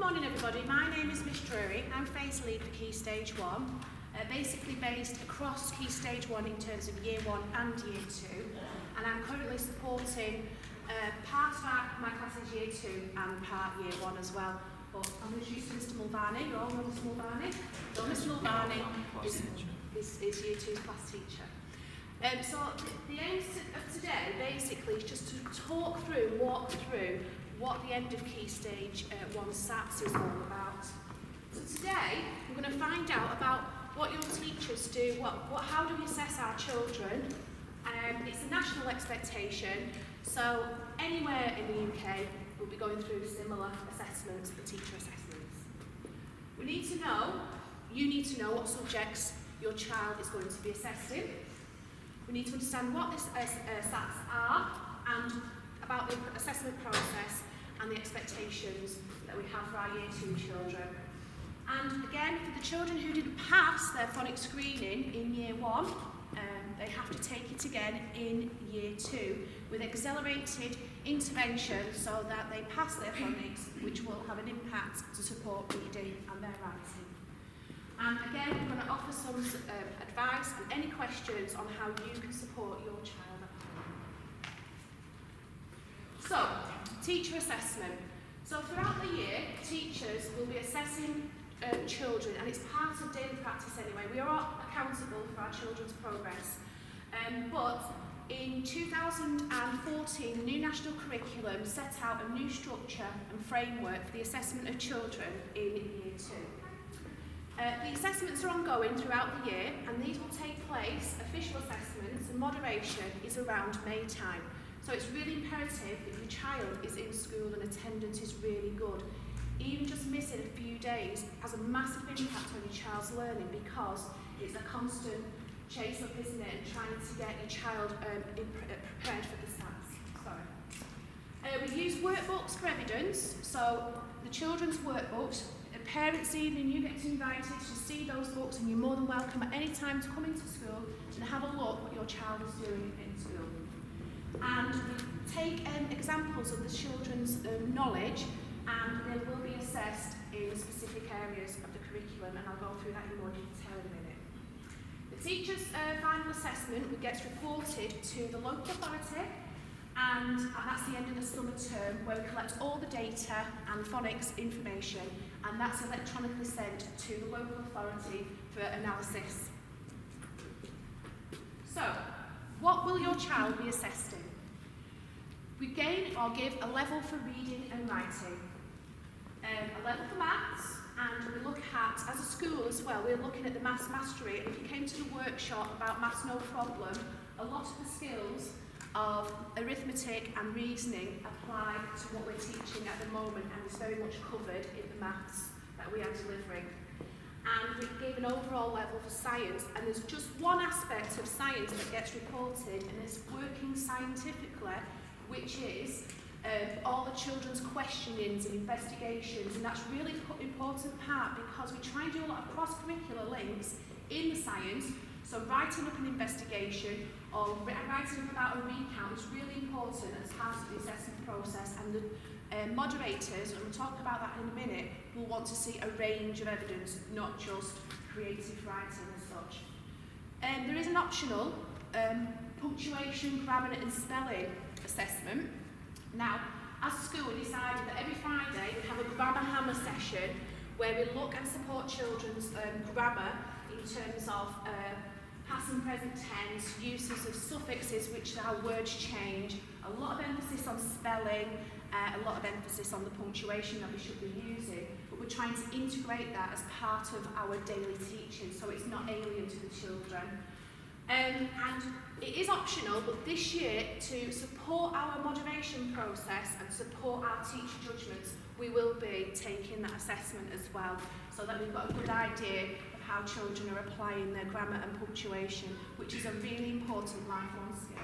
morning everybody, my name is Miss Drury. I'm phase lead for Key Stage 1, basically based across Key Stage 1 in terms of Year 1 and Year 2, and I'm currently supporting part of my class is Year 2 and part Year 1 as well. But I'm introduced to Mr Mulvaney. You all know Mr Mulvaney? So Mr Mulvaney is Year 2's class teacher. So the aim of today basically is just to walk through what the end of Key Stage 1 SATs is all about. So today we're going to find out about what your teachers do, how do we assess our children. It's a national expectation, so anywhere in the UK we'll be going through similar assessments, the teacher assessments. You need to know what subjects your child is going to be assessed in. We need to understand what the SATs are and about the assessment process and the expectations that we have for our Year 2 children. And again, for the children who didn't pass their phonics screening in Year 1, they have to take it again in Year 2 with accelerated intervention so that they pass their phonics, which will have an impact to support reading and their writing. And again, we're going to offer some advice and any questions on how you can support your child at home. So, teacher assessment. So throughout the year, teachers will be assessing children, and it's part of daily practice anyway. We are all accountable for our children's progress. But in 2014, the new national curriculum set out a new structure and framework for the assessment of children in Year 2. The assessments are ongoing throughout the year, and these will take place, official assessments and moderation is around May time. So it's really imperative that your child is in school and attendance is really good. Even just missing a few days has a massive impact on your child's learning because it's a constant chase up, isn't it, and trying to get your child prepared for the SATs. We use workbooks for evidence, so the children's workbooks. Parents' evening, you get invited to see those books, and you're more than welcome at any time to come into school and have a look what your child is doing in school. And we take examples of the children's knowledge, and they will be assessed in specific areas of the curriculum, and I'll go through that in more detail in a minute. The teacher's final assessment gets reported to the local authority, and that's the end of the summer term where we collect all the data and phonics information, and that's electronically sent to the local authority for analysis. So, what will your child be assessed in? We gain or give a level for reading and writing, a level for maths, and we look at, as a school as well, we're looking at the maths mastery, and if you came to the workshop about maths no problem, a lot of the skills of arithmetic and reasoning apply to what we're teaching at the moment, and it's very much covered in the maths that we are delivering. And we gave an overall level for science, and there's just one aspect of science that gets reported, and it's working scientifically, which is all the children's questionings and investigations, and that's really an important part because we try and do a lot of cross-curricular links in the science. So writing up an investigation or writing up about a recount is really important as part of the assessment process, and the moderators, and we'll talk about that in a minute, will want to see a range of evidence, not just creative writing as such. There is an optional punctuation, grammar and spelling assessment. Now, as a school, we decided that every Friday we have a grammar hammer session where we look and support children's grammar in terms of past and present tense, uses of suffixes, which our words change, a lot of emphasis on spelling, a lot of emphasis on the punctuation that we should be using, but we're trying to integrate that as part of our daily teaching so it's not alien to the children. And it is optional, but this year, to support our moderation process and support our teacher judgments, we will be taking that assessment as well, so that we've got a good idea of how children are applying their grammar and punctuation, which is a really important lifelong skill.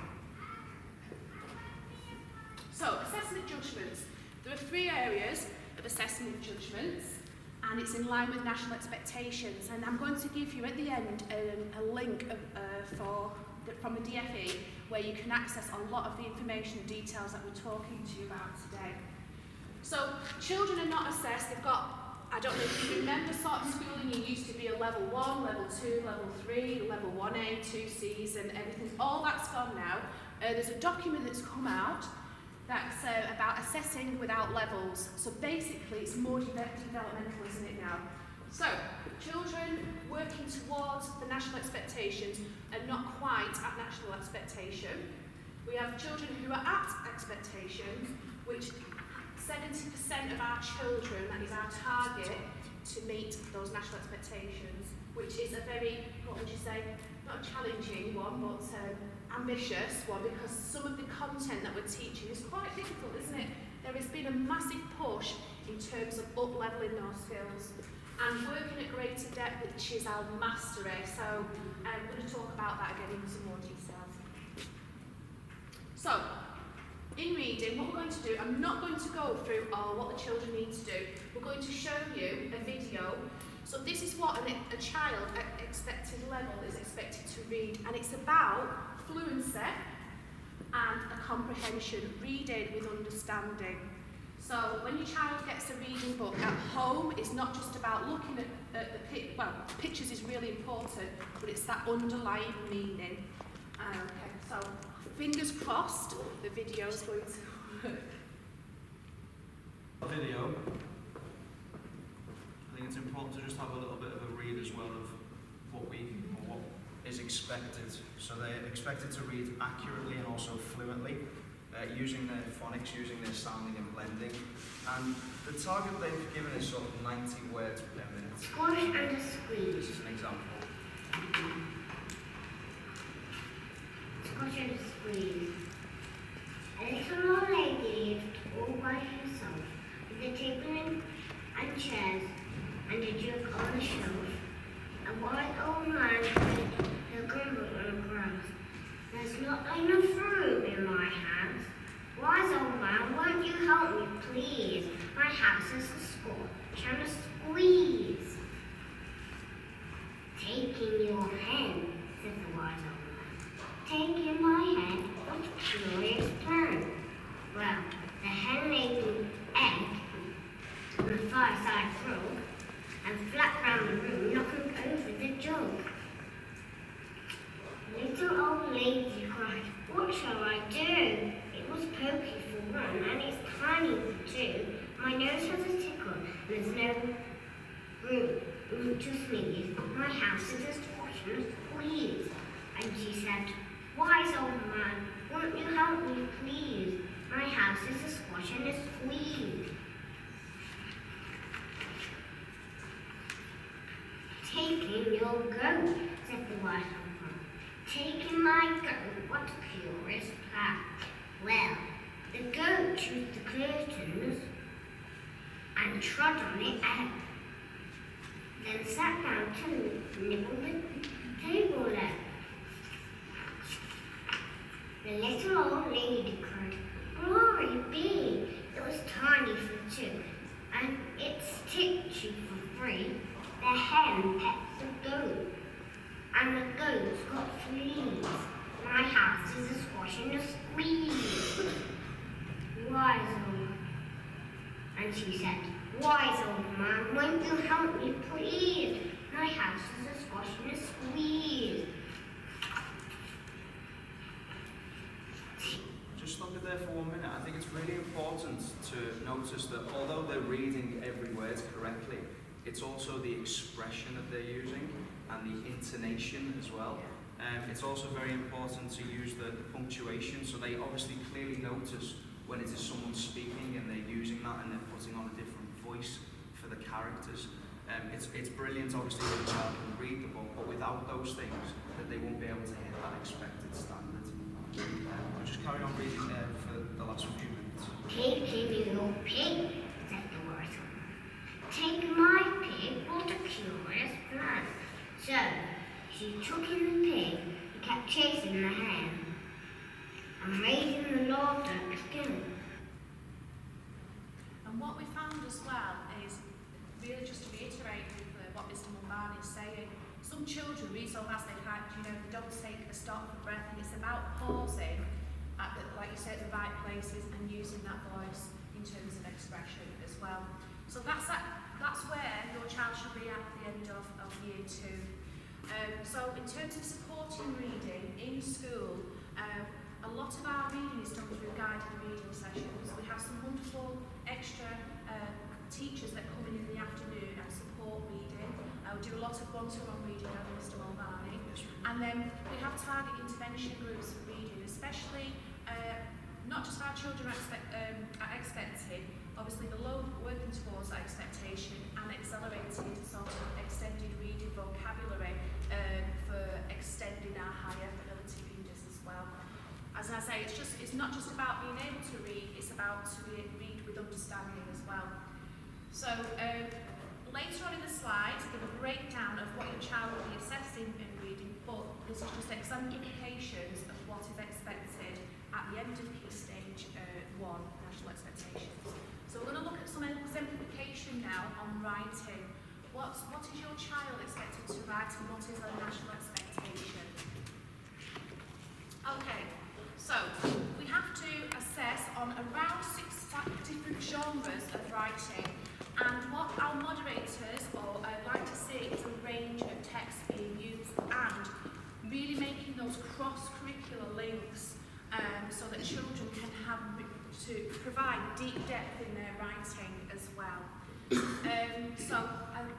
So, assessment judgments. There are 3 areas of assessment judgments, and it's in line with national expectations. And I'm going to give you at the end a link from the DFE where you can access a lot of the information and details that we're talking to you about today. So children are not assessed, they've got, I don't know if you remember sort of schooling, you used to be a level 1, level 2, level 3, level 1A, 2Cs and everything, all that's gone now. There's a document that's come out that's about assessing without levels. So basically it's more developmental, isn't it now? So children working towards the national expectations and not quite at national expectation. We have children who are at expectations, which 70% of our children, that is our target, to meet those national expectations, which is a very, what would you say, not a challenging one, but ambitious one, because some of the content that we're teaching is quite difficult, isn't it? There has been a massive push in terms of up-levelling those skills and working at greater depth, which is our mastery. So I'm going to talk about that again in some more details. So, in reading, what we're going to do, I'm not going to go through all what the children need to do. We're going to show you a video. So this is what a child at expected level is expected to read, and it's about fluency and a comprehension, reading with understanding. So when your child gets a reading book at home, it's not just about looking at the pictures is really important, but it's that underlying meaning. Okay, so fingers crossed, the video is going to work. Video. I think it's important to just have a little bit of a read as well of what is expected. So they're expected to read accurately and also fluently, using their phonics, using their sounding and blending. And the target they've given is sort of 90 words per minute. Squash and a squeeze. This is an example. Squash and a squeeze. A little old lady lived all by herself, with a table and chairs and a jug on the shelf. A white old man played her grumble on the grass. There's not enough room in my house. Wise old man, won't you help me, please? My house is a squash and a squeeze. Taking your hand, said the wise old man. Taking my hand, what a curious plan. Well, the hen laid an egg on the fireside frog and flapped round the room, knocking over the jug. The little old lady cried, what shall I do? It was pokey for one, and it's tiny for two. My nose has a tickle, there's no room to sneeze. My house is a squash and a squeeze. And she said, wise old man, won't you help me, please? My house is a squash and a squeeze. Taking your goat, said the wise old man. Taking my goat, what a curious plan. Well, the goat chewed the curtains and trod on it out. Then sat down to nibble the table leg. The little old lady cried, glory be, it was tiny for two, and it's tipped you for free. The hen pets the goat, and the goat's got fleas. My house is a squash and a squeeze. Wise old, and she said, wise old man, won't you help me, please? My house is a squash and a squeeze. Just stop it there for 1 minute. I think it's really important to notice that although they're reading every word correctly, it's also the expression that they're using and the intonation as well. It's also very important to use the punctuation, so they obviously clearly notice when it is someone speaking and they're using that and they're putting on a different voice for the characters. It's brilliant obviously that a child can read the book, but without those things that they won't be able to hit that expected standard. We'll just carry on reading there for the last few minutes. Taking your pig, said the wise old man. Take my pig, what a curious plan. So she took in the pig, he kept chasing the hen, and raising the laughter again. And what we found as well is, really just to reiterate with what Mr. Mulvany is saying, some children read so fast they can't, they don't take a stop for breath, and it's about pausing, like you say, at the right places and using that voice. in terms of expression as well. So that's where your child should be at the end of year 2. So in terms of supporting reading in school, a lot of our reading is done through guided reading sessions. We have some wonderful extra teachers that come in the afternoon and support reading. We do a lot of one-to-one reading over Mr. Mulvaney. And then we have target intervention groups for reading, especially not just our children are expecting, obviously the low working towards that expectation and accelerated sort of extended reading vocabulary for extending our higher ability readers as well. As I say, it's not just about being able to read, it's about to read with understanding as well. So later on in the slides, give a breakdown of what your child will be assessing in reading, but this is just exemplifications of what is expected at the end of Key Stage 1, National Expectations. So we're going to look at some exemplification now on writing. What is your child expected to write and what is a national expectation? Okay, so we have to assess on around 6 different genres of writing, and what our moderators like to see is a range of texts being used and really making those cross-curricular links so that children can have to provide deep depth in their writing as well. So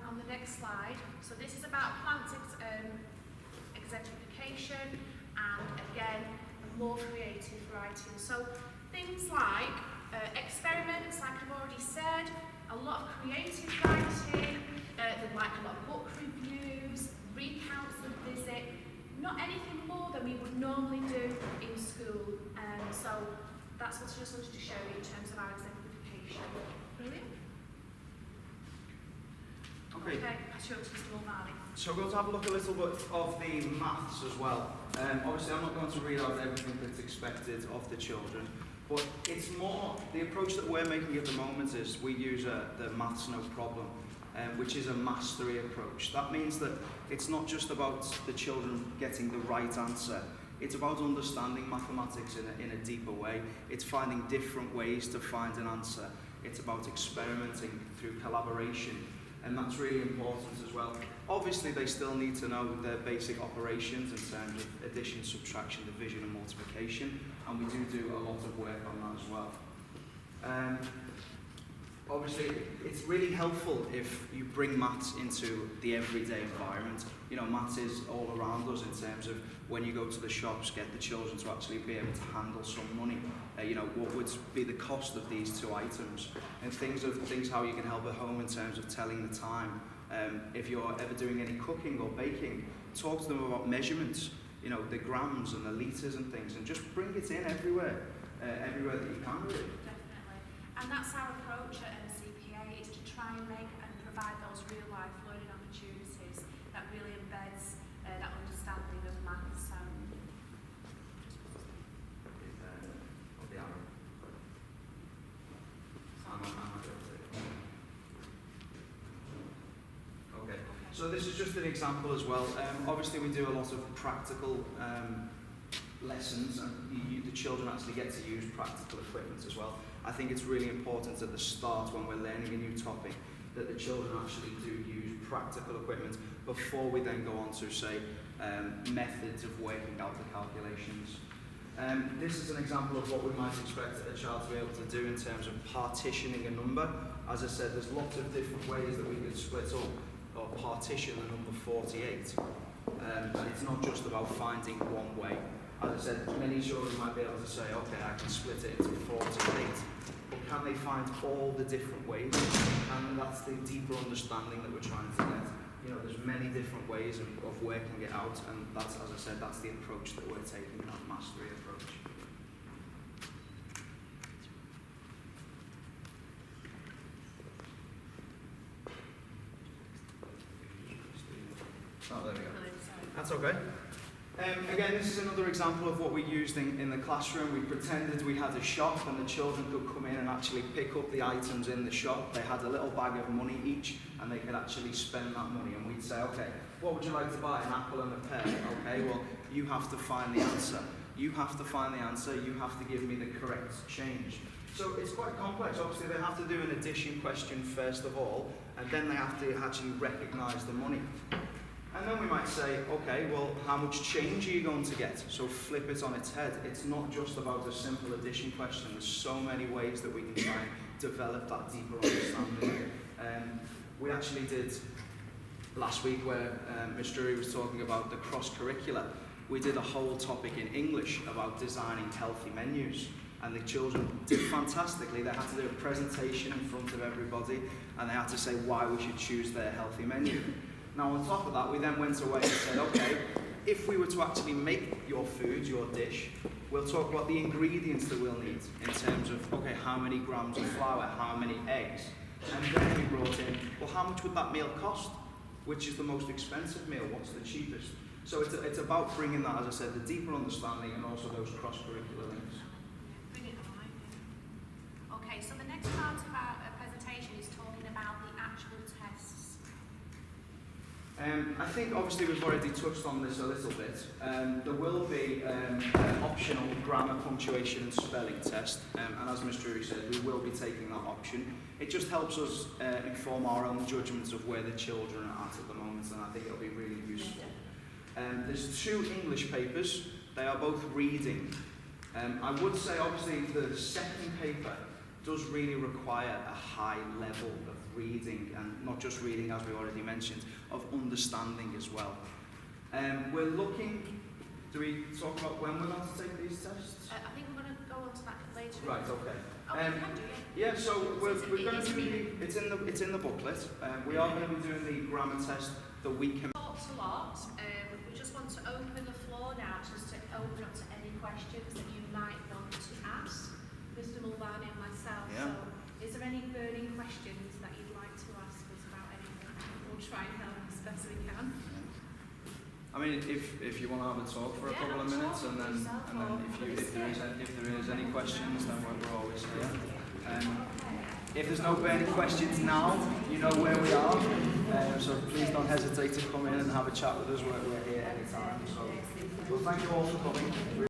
on the next slide, so this is about plant exemplification and again more creative writing. So things like experiments, like I've already said, a lot of creative writing, they'd like a lot of book reviews, recounts of visit, not anything more than we would normally do in school. So that's what I just wanted to show you in terms of our exemplification. Brilliant. Okay. Pass you over to Mr. Mulvaney. So we're going to have a look a little bit of the maths as well. Obviously I'm not going to read out everything that's expected of the children, but it's more, the approach that we're making at the moment is we use the maths no problem, which is a mastery approach. That means that it's not just about the children getting the right answer, it's about understanding mathematics in a deeper way. It's finding different ways to find an answer. It's about experimenting through collaboration, and that's really important as well. Obviously they still need to know their basic operations in terms of addition, subtraction, division and multiplication, and we do a lot of work on that as well. Obviously it's really helpful if you bring maths into the everyday environment. You know, maths is all around us in terms of when you go to the shops, get the children to actually be able to handle some money. You know, what would be the cost of these 2 items, and things how you can help at home in terms of telling the time. If you're ever doing any cooking or baking, talk to them about measurements, you know, the grams and the litres and things, and just bring it in everywhere that you can really. Definitely. And that's our approach at CPA, is to try and make and provide those real life learning opportunities that really embeds that understanding of maths. Okay, so this is just an example as well. Obviously we do a lot of practical lessons, and the children actually get to use practical equipment as well. I think it's really important at the start when we're learning a new topic that the children actually do use practical equipment before we then go on to, say, methods of working out the calculations. This is an example of what we might expect a child to be able to do in terms of partitioning a number. As I said, there's lots of different ways that we can split up or partition the number 48. And it's not just about finding one way. As I said, many children might be able to say, okay, I can split it into 48. But can they find all the different ways? And that's the deeper understanding that we're trying to get. You know, there's many different ways of working it out, and that's, as I said, that's the approach that we're taking, that mastery approach. Oh, there we go. That's okay. Again, this is another example of what we used in the classroom. We pretended we had a shop and the children could come in and actually pick up the items in the shop. They had a little bag of money each and they could actually spend that money, and we'd say, okay, what would you like to buy? An apple and a pear? Okay, well, you have to find the answer. You have to find the answer. You have to give me the correct change. So it's quite complex. Obviously, they have to do an addition question first of all, and then they have to actually recognise the money. And then we might say, okay, well, how much change are you going to get? So flip it on its head. It's not just about a simple addition question. There's so many ways that we can try and develop that deeper understanding. We actually did last week where Ms. Drury was talking about the cross-curricular. We did a whole topic in English about designing healthy menus. And the children did fantastically. They had to do a presentation in front of everybody, and they had to say why we should choose their healthy menu. Now, on top of that, we then went away and said, okay, if we were to actually make your food, your dish, we'll talk about the ingredients that we'll need in terms of, okay, how many grams of flour, how many eggs. And then we brought in, well, how much would that meal cost? Which is the most expensive meal? What's the cheapest? So it's about bringing that, as I said, the deeper understanding and also those cross-curricular links. Bring it alive. Okay, so the next part of our presentation is talking about the actual tests. I think obviously we've already touched on this a little bit. There will be an optional grammar, punctuation and spelling test, and as Ms. Drury said, we will be taking that option. It just helps us inform our own judgments of where the children are at the moment, and I think it'll be really useful. There's 2 English papers. They are both reading. I would say obviously the second paper does really require a high level of reading, and not just reading, as we already mentioned, of understanding as well. We're looking, do we talk about when we're going to take these tests? I think we're going to go on to that later. Right, okay. Oh, we can do it. Yeah, so we're going to do it's in the booklet. We are going to be doing the grammar test the week. Talked a lot. We just want to open the floor now, just to open up to any questions that you might want to ask Mr. Mulvaney and myself. Yeah. So, is there any burning questions that you'd like to ask us about anything? We'll try and help as best we can. I mean, if you want to have a talk for a couple of minutes, and then if there is any questions, then we're always here. If there's no burning questions now, you know where we are. So please don't hesitate to come in and have a chat with us. We're here anytime. So, well, thank you all for coming.